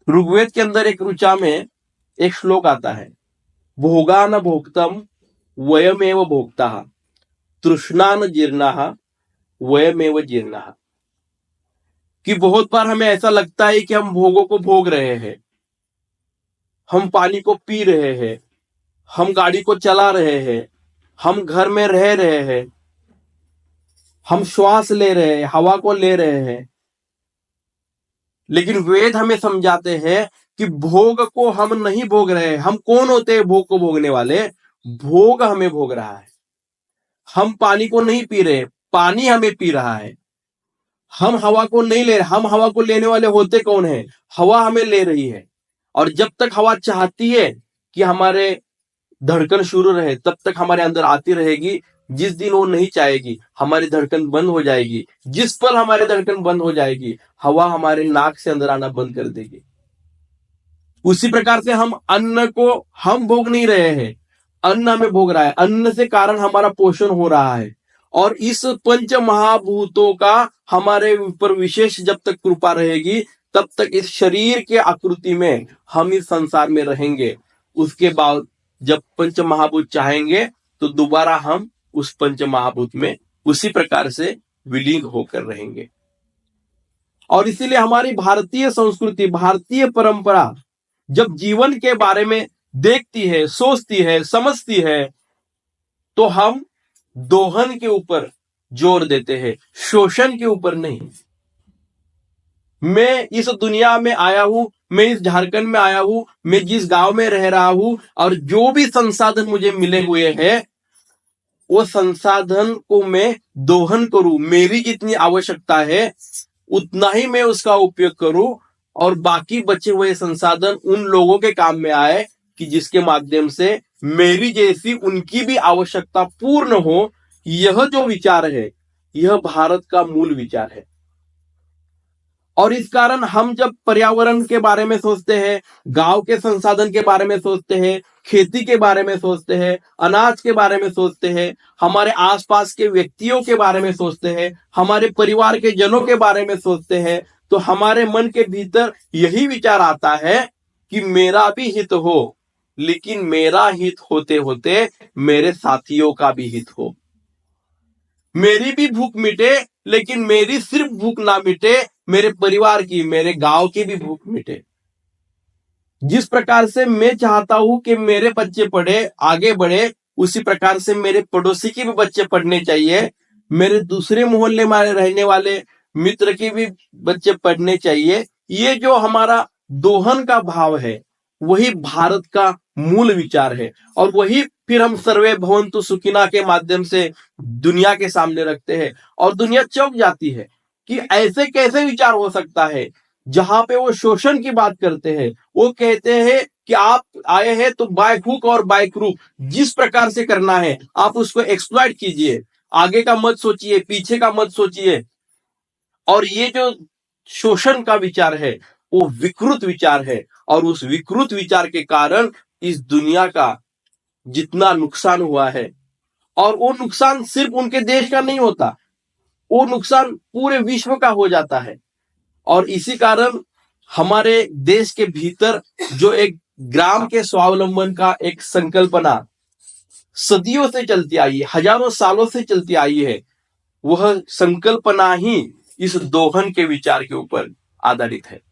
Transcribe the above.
ऋग्वेद के अंदर एक ऋचा में एक श्लोक आता है, भोगा न भोक्तम वयमेव भोक्ता तृष्णा न जीर्णा वयमेव जीर्णा। कि बहुत बार हमें ऐसा लगता है कि हम भोगों को भोग रहे हैं, हम पानी को पी रहे हैं, हम गाड़ी को चला रहे हैं, हम घर में रह रहे हैं, हम श्वास ले रहे हैं, हवा को ले रहे हैं। लेकिन वेद हमें समझाते हैं कि भोग को हम नहीं भोग रहे हैं। हम कौन होते हैं भोग को भोगने वाले? भोग हमें भोग रहा है। हम पानी को नहीं पी रहे, पानी हमें पी रहा है। हम हवा को नहीं ले रहे, हम हवा को लेने वाले होते कौन है? हवा हमें ले रही है। और जब तक हवा चाहती है कि हमारे धड़कन शुरू रहे, तब तक हमारे अंदर आती रहेगी। जिस दिन वो नहीं चाहेगी, हमारी धड़कन बंद हो जाएगी। जिस पल हमारी धड़कन बंद हो जाएगी, हवा हमारे नाक से अंदर आना बंद कर देगी। उसी प्रकार से हम अन्न को हम भोग नहीं रहे हैं, अन्न हमें भोग रहा है। अन्न से कारण हमारा पोषण हो रहा है। और इस पंच महाभूतों का हमारे ऊपर विशेष जब तक कृपा रहेगी, तब तक इस शरीर के आकृति में हम इस संसार में रहेंगे। उसके बाद जब पंच महाभूत चाहेंगे तो दोबारा हम उस पंच महाभूत में उसी प्रकार से विलीन होकर रहेंगे। और इसीलिए हमारी भारतीय संस्कृति, भारतीय परंपरा जब जीवन के बारे में देखती है, सोचती है, समझती है, तो हम दोहन के ऊपर जोर देते हैं, शोषण के ऊपर नहीं। मैं इस दुनिया में आया हूं, मैं इस झारखंड में आया हूं, मैं जिस गांव में रह रहा हूं, और जो भी संसाधन मुझे मिले हुए हैं, वो संसाधन को मैं दोहन करूं। मेरी जितनी आवश्यकता है उतना ही मैं उसका उपयोग करूं, और बाकी बचे हुए संसाधन उन लोगों के काम में आए कि जिसके माध्यम से मेरी जैसी उनकी भी आवश्यकता पूर्ण हो। यह जो विचार है, यह भारत का मूल विचार है। और इस कारण हम जब पर्यावरण के बारे में सोचते हैं, गांव के संसाधन के बारे में सोचते हैं, खेती के बारे में सोचते हैं, अनाज के बारे में सोचते हैं, हमारे आसपास के व्यक्तियों के बारे में सोचते हैं, हमारे परिवार के जनों के बारे में सोचते हैं, तो हमारे मन के भीतर यही विचार आता है कि मेरा भी हित हो, लेकिन मेरा हित होते होते मेरे साथियों का भी हित हो। मेरी भी भूख मिटे, लेकिन मेरी सिर्फ भूख ना मिटे, मेरे परिवार की, मेरे गांव की भी भूख मिटे। जिस प्रकार से मैं चाहता हूं कि मेरे बच्चे पढ़े, आगे बढ़े, उसी प्रकार से मेरे पड़ोसी के भी बच्चे पढ़ने चाहिए, मेरे दूसरे मोहल्ले में रहने वाले मित्र के भी बच्चे पढ़ने चाहिए। ये जो हमारा दोहन का भाव है, वही भारत का मूल विचार है। और वही फिर हम सर्वे भवन्तु सुखिना के माध्यम से दुनिया के सामने रखते हैं, और दुनिया चौंक जाती है कि ऐसे कैसे विचार हो सकता है। जहां पे वो शोषण की बात करते हैं, वो कहते हैं कि आप आए हैं तो बाय हुक और बाय क्रूक जिस प्रकार से करना है आप उसको एक्सप्लॉइट कीजिए, आगे का मत सोचिए, पीछे का मत सोचिए। और ये जो शोषण का विचार है, वो विकृत विचार है। और उस विकृत विचार के कारण इस दुनिया का जितना नुकसान हुआ है, और वो नुकसान सिर्फ उनके देश का नहीं होता, वो नुकसान पूरे विश्व का हो जाता है। और इसी कारण हमारे देश के भीतर जो एक ग्राम के स्वावलंबन का एक संकल्पना सदियों से चलती आई है, हजारों सालों से चलती आई है, वह संकल्पना ही इस दोहन के विचार के ऊपर आधारित है।